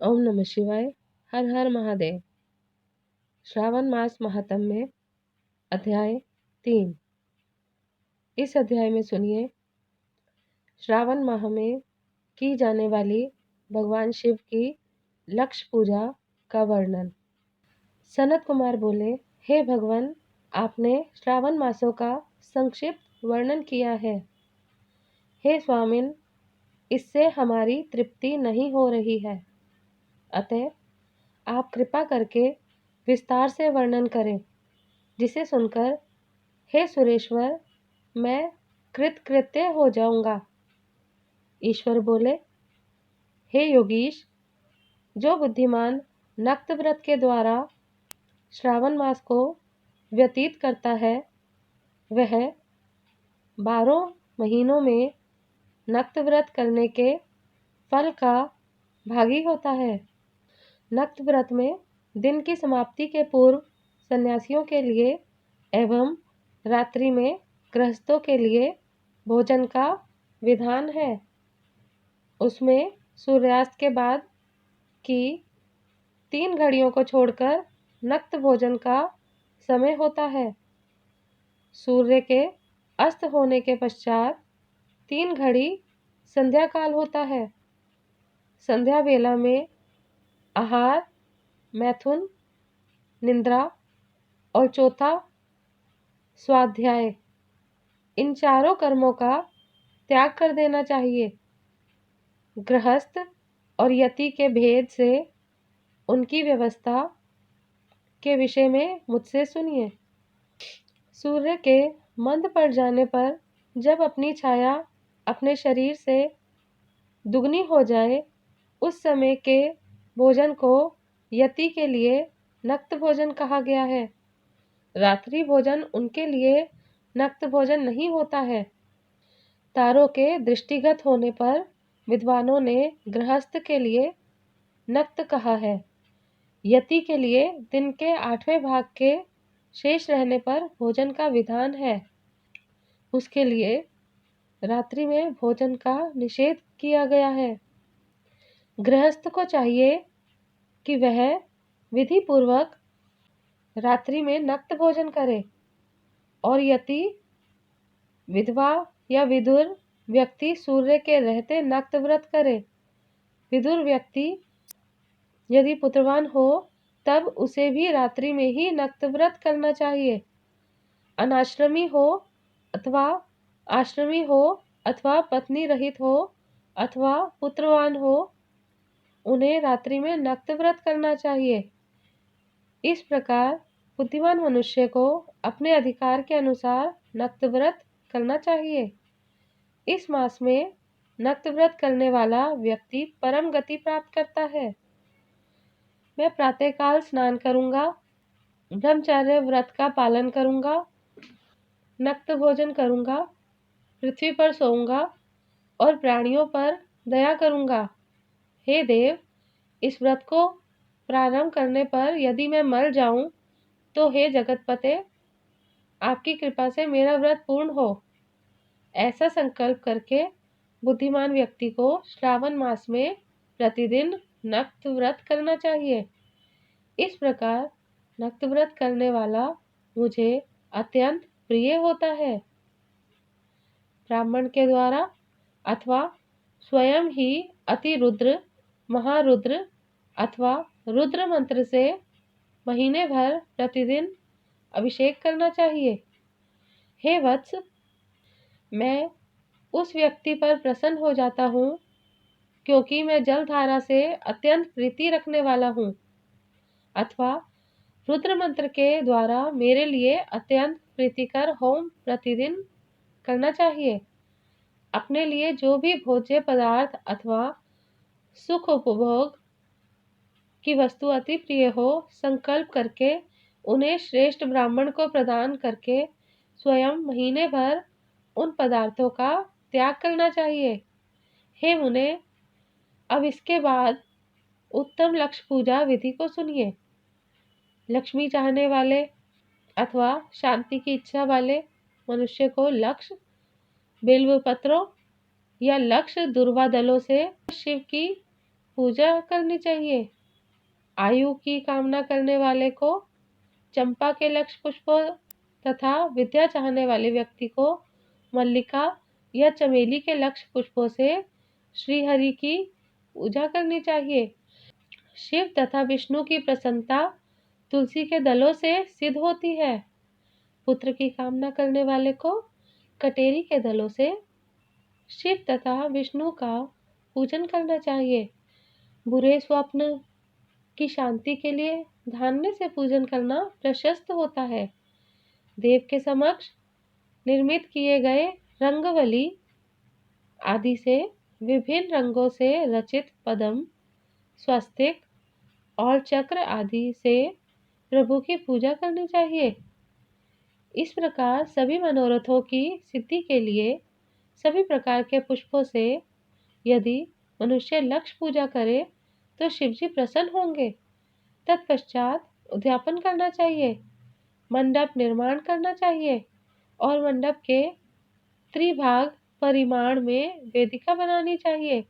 ओम नमः शिवाय। हर हर महादेव। श्रावण मास महात्म्य अध्याय 3। इस अध्याय में सुनिए श्रावण माह में की जाने वाली भगवान शिव की लक्ष्य पूजा का वर्णन। सनत कुमार बोले, हे भगवान, आपने श्रावण मासों का संक्षिप्त वर्णन किया है। हे स्वामिन, इससे हमारी तृप्ति नहीं हो रही है, अतः आप कृपा करके विस्तार से वर्णन करें, जिसे सुनकर हे सुरेश्वर मैं कृतकृत्य हो जाऊंगा। ईश्वर बोले, हे योगीश, जो बुद्धिमान नक्त व्रत के द्वारा श्रावण मास को व्यतीत करता है, वह 12 महीनों में नक्त व्रत करने के फल का भागी होता है। नक्त व्रत में दिन की समाप्ति के पूर्व सन्यासियों के लिए एवं रात्रि में गृहस्थों के लिए भोजन का विधान है। उसमें सूर्यास्त के बाद की 3 घड़ियों को छोड़कर नक्त भोजन का समय होता है। सूर्य के अस्त होने के पश्चात 3 घड़ी संध्या काल होता है। संध्या वेला में आहार, मैथुन, निद्रा और चौथा स्वाध्याय, इन चारों कर्मों का त्याग कर देना चाहिए। गृहस्थ और यति के भेद से उनकी व्यवस्था के विषय में मुझसे सुनिए। सूर्य के मंद पड़ जाने पर जब अपनी छाया अपने शरीर से दुगनी हो जाए, उस समय के भोजन को यति के लिए नक्त भोजन कहा गया है। रात्रि भोजन उनके लिए नक्त भोजन नहीं होता है। तारों के दृष्टिगत होने पर विद्वानों ने गृहस्थ के लिए नक्त कहा है। यति के लिए दिन के 8वें भाग के शेष रहने पर भोजन का विधान है। उसके लिए रात्रि में भोजन का निषेध किया गया है। गृहस्थ को चाहिए कि वह विधि पूर्वक रात्रि में नक्त भोजन करे और यति, विधवा या विदुर व्यक्ति सूर्य के रहते नक्त व्रत करे। विदुर व्यक्ति यदि पुत्रवान हो तब उसे भी रात्रि में ही नक्त व्रत करना चाहिए। अनाश्रमी हो अथवा आश्रमी हो अथवा पत्नी रहित हो अथवा पुत्रवान हो, उन्हें रात्रि में नक्त व्रत करना चाहिए। इस प्रकार बुद्धिमान मनुष्य को अपने अधिकार के अनुसार नक्त व्रत करना चाहिए। इस मास में नक्त व्रत करने वाला व्यक्ति परम गति प्राप्त करता है। मैं प्रातःकाल स्नान करूंगा, ब्रह्मचर्य व्रत का पालन करूंगा, नक्त भोजन करूंगा, पृथ्वी पर सोऊंगा और प्राणियों पर दया करूंगा। हे देव, इस व्रत को प्रारंभ करने पर यदि मैं मर जाऊं तो हे जगतपते, आपकी कृपा से मेरा व्रत पूर्ण हो। ऐसा संकल्प करके बुद्धिमान व्यक्ति को श्रावण मास में प्रतिदिन नक्त व्रत करना चाहिए। इस प्रकार नक्त व्रत करने वाला मुझे अत्यंत प्रिय होता है। ब्राह्मण के द्वारा अथवा स्वयं ही अति रुद्र, महारुद्र अथवा रुद्र मंत्र से महीने भर प्रतिदिन अभिषेक करना चाहिए। हे वत्स, मैं उस व्यक्ति पर प्रसन्न हो जाता हूँ क्योंकि मैं जलधारा से अत्यंत प्रीति रखने वाला हूँ। अथवा रुद्र मंत्र के द्वारा मेरे लिए अत्यंत प्रीतिकर होम प्रतिदिन करना चाहिए। अपने लिए जो भी भोज्य पदार्थ अथवा सुख उपभोग की वस्तु अति प्रिय हो, संकल्प करके उन्हें श्रेष्ठ ब्राह्मण को प्रदान करके स्वयं महीने भर उन पदार्थों का त्याग करना चाहिए। हे मुने, अब इसके बाद उत्तम लक्ष्य पूजा विधि को सुनिए। लक्ष्मी चाहने वाले अथवा शांति की इच्छा वाले मनुष्य को लक्ष्य बिल्व पत्रों या लक्ष्य दुर्वा दलों से शिव की पूजा करनी चाहिए। आयु की कामना करने वाले को चंपा के लक्ष्य पुष्पों तथा विद्या चाहने वाले व्यक्ति को मल्लिका या चमेली के लक्ष्य पुष्पों से श्रीहरि की पूजा करनी चाहिए। शिव तथा विष्णु की प्रसन्नता तुलसी के दलों से सिद्ध होती है। पुत्र की कामना करने वाले को कटेरी के दलों से शिव तथा विष्णु का पूजन करना चाहिए। बुरे स्वप्न की शांति के लिए धान्य से पूजन करना प्रशस्त होता है। देव के समक्ष निर्मित किए गए रंगवली आदि से विभिन्न रंगों से रचित पद्म, स्वस्तिक और चक्र आदि से प्रभु की पूजा करनी चाहिए। इस प्रकार सभी मनोरथों की सिद्धि के लिए सभी प्रकार के पुष्पों से यदि मनुष्य लक्ष्य पूजा करे तो शिवजी प्रसन्न होंगे। तत्पश्चात उद्यापन करना चाहिए, मंडप निर्माण करना चाहिए और मंडप के त्रिभाग परिमाण में वेदिका बनानी चाहिए।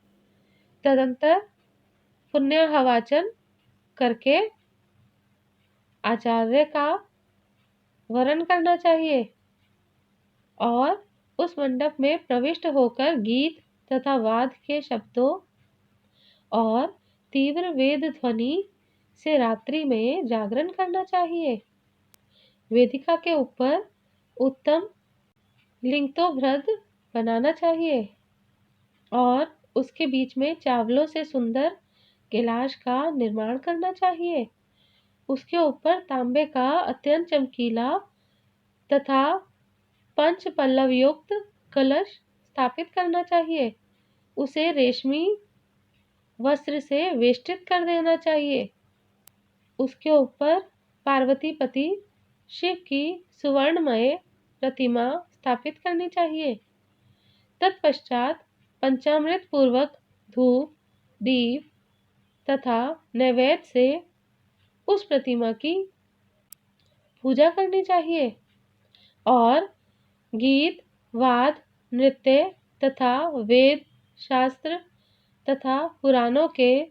तदंतर पुण्याहवाचन करके आचार्य का वरण करना चाहिए और उस मंडप में प्रविष्ट होकर गीत तथा वाद के शब्दों और तीव्र वेद ध्वनि से रात्रि में जागरण करना चाहिए। वेदिका के ऊपर उत्तम लिंगतोभृद बनाना चाहिए और उसके बीच में चावलों से सुंदर गिलास का निर्माण करना चाहिए। उसके ऊपर तांबे का अत्यंत चमकीला तथा पंच पल्लव युक्त कलश स्थापित करना चाहिए। उसे रेशमी वस्त्र से वेष्टित कर देना चाहिए। उसके ऊपर पार्वती पति शिव की सुवर्णमय प्रतिमा स्थापित करनी चाहिए। तत्पश्चात पंचामृत पूर्वक धूप, दीप तथा नैवेद्य से उस प्रतिमा की पूजा करनी चाहिए और गीत, वाद, नृत्य तथा वेद शास्त्र तथा पुराणों के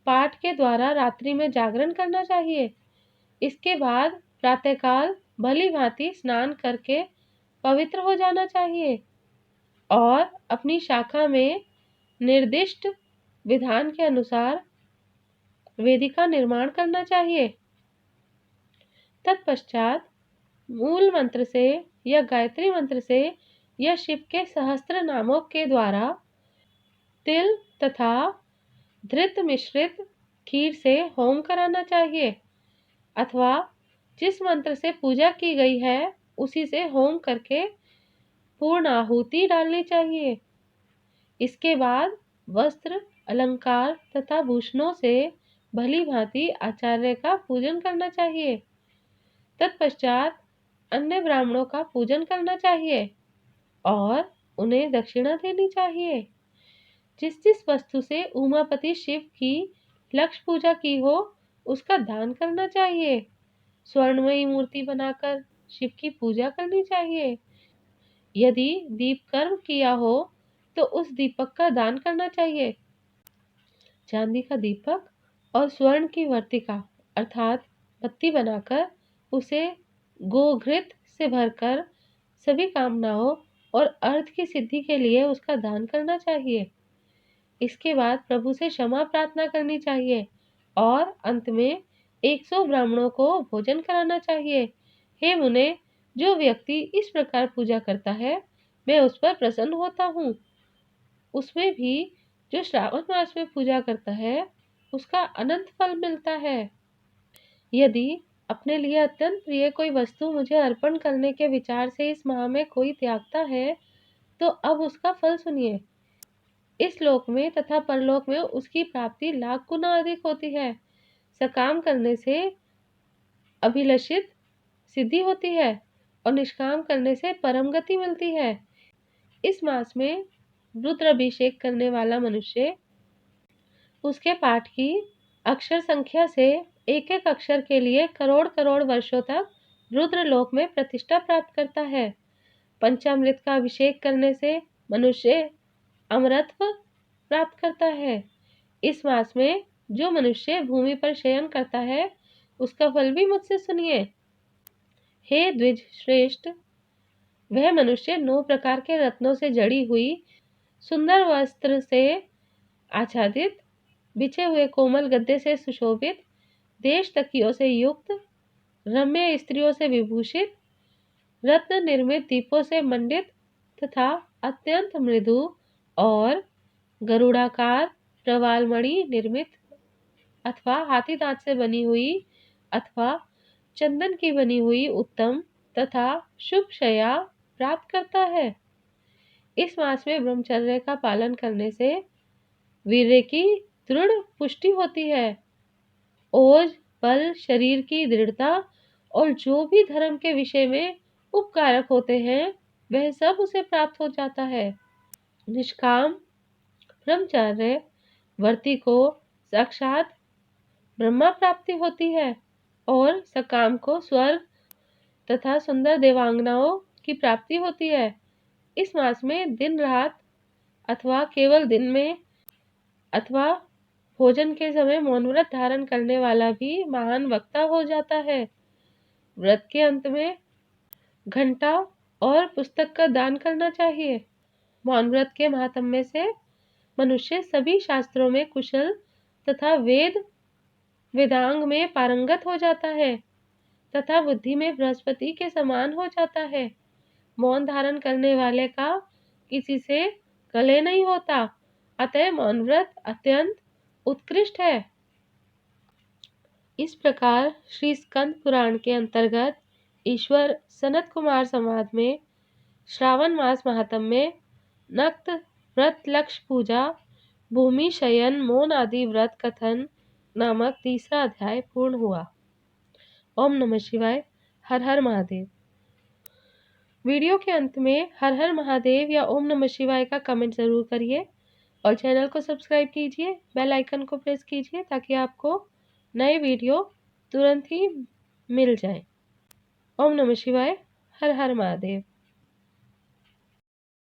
पाठ के द्वारा रात्रि में जागरण करना चाहिए। इसके बाद प्रातःकाल भली भांति स्नान करके पवित्र हो जाना चाहिए और अपनी शाखा में निर्दिष्ट विधान के अनुसार वेदिका निर्माण करना चाहिए। तत्पश्चात मूल मंत्र से या गायत्री मंत्र से या शिव के सहस्त्र नामों के द्वारा तिल तथा धृत मिश्रित खीर से होम कराना चाहिए अथवा जिस मंत्र से पूजा की गई है उसी से होम करके पूर्ण आहुति डालनी चाहिए। इसके बाद वस्त्र, अलंकार तथा भूषणों से भली भांति आचार्य का पूजन करना चाहिए। तत्पश्चात अन्य ब्राह्मणों का पूजन करना चाहिए और उन्हें दक्षिणा देनी चाहिए। जिस जिस वस्तु से उमापति शिव की लक्ष्य पूजा की हो उसका दान करना चाहिए। स्वर्णमयी मूर्ति बनाकर शिव की पूजा करनी चाहिए। यदि दीप कर्म किया हो तो उस दीपक का दान करना चाहिए। चांदी का दीपक और स्वर्ण की वर्तिका अर्थात बत्ती बनाकर उसे गोघृत से भरकर सभी कामनाओं और अर्थ की सिद्धि के लिए उसका दान करना चाहिए। इसके बाद प्रभु से क्षमा प्रार्थना करनी चाहिए और अंत में 100 ब्राह्मणों को भोजन कराना चाहिए। हे मुने, जो व्यक्ति इस प्रकार पूजा करता है मैं उस पर प्रसन्न होता हूँ। उसमें भी जो श्रावण मास में पूजा करता है उसका अनंत फल मिलता है। यदि अपने लिए अत्यंत प्रिय कोई वस्तु मुझे अर्पण करने के विचार से इस माह में कोई त्यागता है तो अब उसका फल सुनिए। इस लोक में तथा परलोक में उसकी प्राप्ति लाख गुना अधिक होती है। सकाम करने से अभिलषित सिद्धि होती है और निष्काम करने से परम गति मिलती है। इस मास में रुद्र अभिषेक करने वाला मनुष्य उसके पाठ की अक्षर संख्या से एक एक अक्षर के लिए करोड़ करोड़ वर्षों तक रुद्र लोक में प्रतिष्ठा प्राप्त करता है। पंचामृत का अभिषेक करने से मनुष्य अमरत्व प्राप्त करता है। इस मास में जो मनुष्य भूमि पर शयन करता है उसका फल भी मुझसे सुनिए। हे द्विज श्रेष्ठ, वह मनुष्य 9 प्रकार के रत्नों से जड़ी हुई सुंदर वस्त्र से आच्छादित, बिछे हुए कोमल गद्दे से सुशोभित, देश तकियों से युक्त, रम्य स्त्रियों से विभूषित, रत्न निर्मित दीपों से मंडित तथा अत्यंत मृदु और गरुड़ाकार प्रवालमणि निर्मित अथवा हाथी दांत से बनी हुई अथवा चंदन की बनी हुई उत्तम तथा शुभ शया प्राप्त करता है। इस मास में ब्रह्मचर्य का पालन करने से वीर्य की दृढ़ पुष्टि होती है। ओज, बल, शरीर की दृढ़ता और जो भी धर्म के विषय में उपकारक होते हैं वह सब उसे प्राप्त हो जाता है। निष्काम ब्रह्मचर्य वर्ती को साक्षात ब्रह्मा प्राप्ति होती है और सकाम को स्वर्ग तथा सुंदर देवांगनाओं की प्राप्ति होती है। इस मास में दिन रात अथवा केवल दिन में अथवा भोजन के समय मौन व्रत धारण करने वाला भी महान वक्ता हो जाता है। व्रत के अंत में घंटा और पुस्तक का दान करना चाहिए। मौन व्रत के महात्म्य से मनुष्य सभी शास्त्रों में कुशल तथा वेदांग में पारंगत हो जाता है तथा बुद्धि में बृहस्पति के समान हो जाता है। मौन धारण करने वाले का किसी से कलह नहीं होता, अतः मौन व्रत अत्यंत उत्कृष्ट है। इस प्रकार श्री स्कंद पुराण के अंतर्गत ईश्वर सनत कुमार संवाद में श्रावण मास महात्म्य में नक्त व्रत, लक्ष्य पूजा, भूमि शयन, मौन आदि व्रत कथन नामक तीसरा अध्याय पूर्ण हुआ। ओम नमः शिवाय। हर हर महादेव। वीडियो के अंत में हर हर महादेव या ओम नमः शिवाय का कमेंट जरूर करिए और चैनल को सब्सक्राइब कीजिए, बेल आइकन को प्रेस कीजिए ताकि आपको नए वीडियो तुरंत ही मिल जाए। ओम नमः शिवाय। हर हर महादेव।